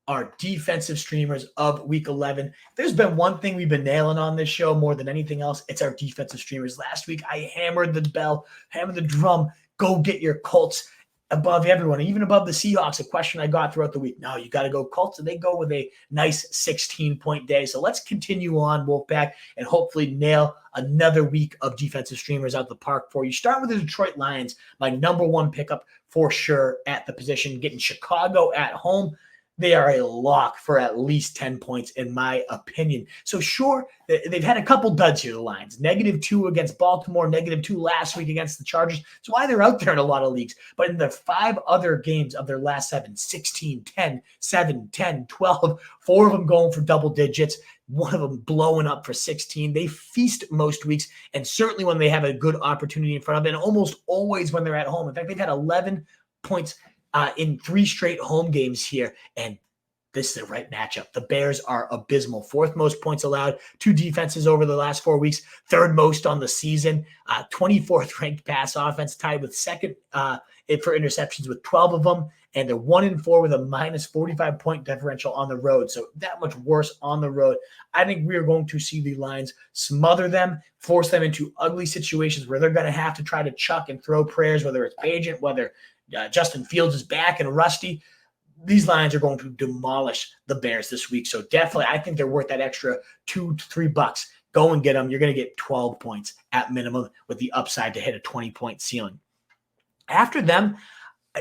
our defensive streamers of week 11. If there's been one thing we've been nailing on this show more than anything else, it's our defensive streamers. Last week, I hammered the bell, hammered the drum. Go get your Colts above everyone, even above the Seahawks, a question I got throughout the week. No, you got to go Colts, and they go with a nice 16-point day. So let's continue on, Wolfpack, and hopefully nail another week of defensive streamers out the park for you. Start with the Detroit Lions, my number one pickup for sure at the position, getting Chicago at home. They are a lock for at least 10 points, in my opinion. So sure, they've had a couple duds here, the Lions. -2 against Baltimore, -2 last week against the Chargers. That's why they're out there in a lot of leagues. But in the 5 other games of their last 7, 16, 10, 7, 10, 12, 4 of them going for double digits, one of them blowing up for 16. They feast most weeks, and certainly when they have a good opportunity in front of them, and almost always when they're at home. In fact, they've had 11 points in 3 straight home games here, and this is the right matchup. The Bears are abysmal. 4th most points allowed to defenses over the last 4 weeks, 3rd most on the season, 24th ranked pass offense, tied with 2nd for interceptions with 12 of them, and they're 1-4 with a -45 point differential on the road. So that much worse on the road. I think we are going to see the Lions smother them, force them into ugly situations where they're going to have to try to chuck and throw prayers, whether it's Bagent, whether Justin Fields is back and rusty. These Lions are going to demolish the Bears this week. So definitely, I think they're worth that extra $2 to $3. Go and get them. You're going to get 12 points at minimum with the upside to hit a 20-point ceiling. After them,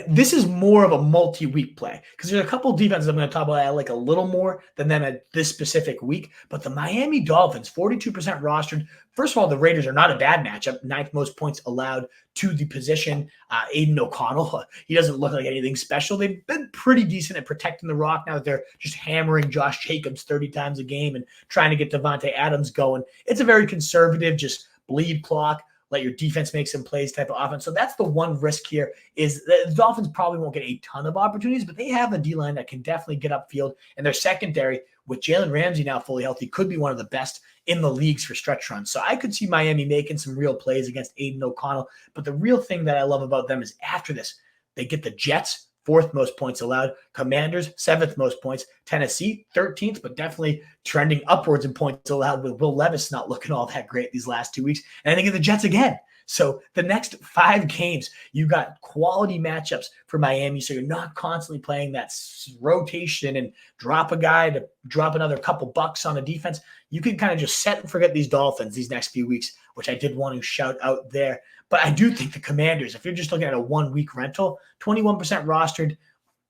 this is more of a multi-week play because there's a couple of defenses I'm going to talk about I like a little more than them at this specific week. But the Miami Dolphins, 42% rostered. First of all, the Raiders are not a bad matchup. 9th most points allowed to the position. Aiden O'Connell, he doesn't look like anything special. They've been pretty decent at protecting the rock now that they're just hammering Josh Jacobs 30 times a game and trying to get Devontae Adams going. It's a very conservative, just bleed clock, let your defense make some plays type of offense. So that's the one risk here is that the Dolphins probably won't get a ton of opportunities, but they have a D-line that can definitely get upfield. And their secondary, with Jalen Ramsey now fully healthy, could be one of the best in the leagues for stretch runs. So I could see Miami making some real plays against Aiden O'Connell. But the real thing that I love about them is after this, they get the Jets, 4th most points allowed. Commanders, 7th most points. Tennessee, 13th, but definitely trending upwards in points allowed with Will Levis not looking all that great these last 2 weeks. And then they get the Jets again. So the next 5 games, you got quality matchups for Miami. So you're not constantly playing that rotation and drop a guy to drop another couple bucks on a defense. You can kind of just set and forget these Dolphins these next few weeks, which I did want to shout out there. But I do think the Commanders, if you're just looking at a 1-week rental, 21% rostered,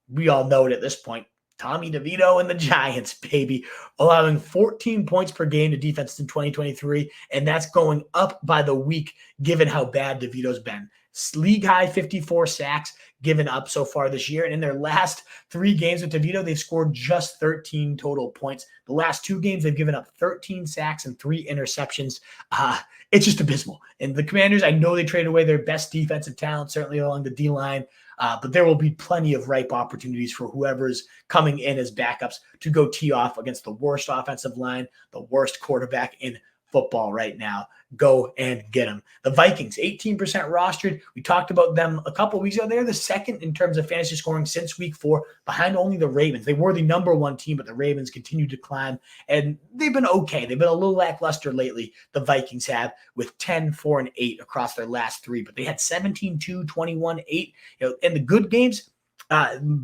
we all know it at this point. Tommy DeVito and the Giants, baby, allowing 14 points per game to defenses in 2023, and that's going up by the week given how bad DeVito's been. League high 54 sacks given up so far this year, and in their last 3 games with DeVito, they've scored just 13 total points. The last 2 games, they've given up 13 sacks and 3 interceptions. It's just abysmal. And the Commanders, I know they traded away their best defensive talent, certainly along the D-line, but there will be plenty of ripe opportunities for whoever's coming in as backups to go tee off against the worst offensive line, the worst quarterback in football right now. Go and get them. The Vikings, 18% rostered. We talked about them a couple of weeks ago. They're the 2nd in terms of fantasy scoring since week 4, behind only the Ravens. They were the number 1 team, but the Ravens continue to climb, and they've been okay. They've been a little lackluster lately, the Vikings have, with 10, 4, and 8 across their last 3, but they had 17, 2, 21, 8. In the good games,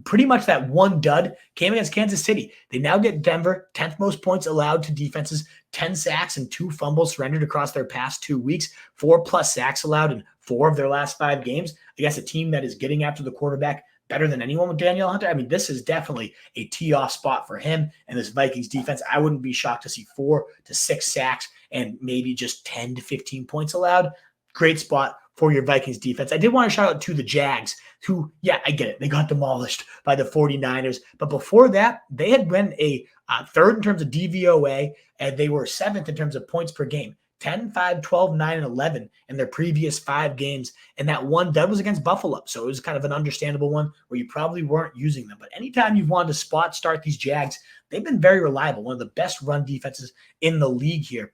pretty much that one dud came against Kansas City. They now get Denver, 10th most points allowed to defenses, 10 sacks and 2 fumbles surrendered across their past 2 weeks, 4+ sacks allowed in 4 of their last 5 games against a team that is getting after the quarterback better than anyone with Daniel Hunter. I mean, this is definitely a tee-off spot for him and this Vikings defense. I wouldn't be shocked to see 4 to 6 sacks and maybe just 10 to 15 points allowed. Great spot for your Vikings defense. I did want to shout out to the Jags, who, yeah, I get it. They got demolished by the 49ers. But before that, they had been a 3rd in terms of DVOA, and they were 7th in terms of points per game. 10, 5, 12, 9, and 11 in their previous 5 games. And that one dud was against Buffalo. So it was kind of an understandable one where you probably weren't using them. But anytime you've wanted to spot start these Jags, they've been very reliable. One of the best run defenses in the league here.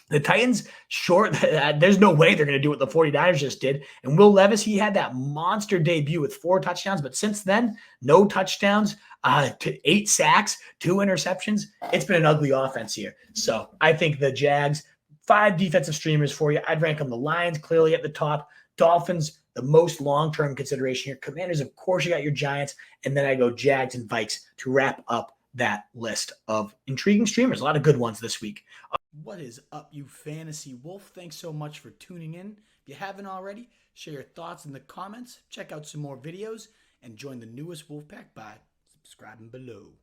The Titans, short, there's no way they're going to do what the 49ers just did. And Will Levis, he had that monster debut with 4 touchdowns, but since then, no touchdowns, 8 sacks, 2 interceptions. It's been an ugly offense here. So I think the Jags, 5 defensive streamers for you. I'd rank them the Lions clearly at the top. Dolphins, the most long-term consideration here. Commanders, of course, you got your Giants. And then I go Jags and Vikes to wrap up that list of intriguing streamers. A lot of good ones this week. What is up, you fantasy wolf? Thanks so much for tuning in. If you haven't already, share your thoughts in the comments, check out some more videos, and join the newest Wolfpack by subscribing below.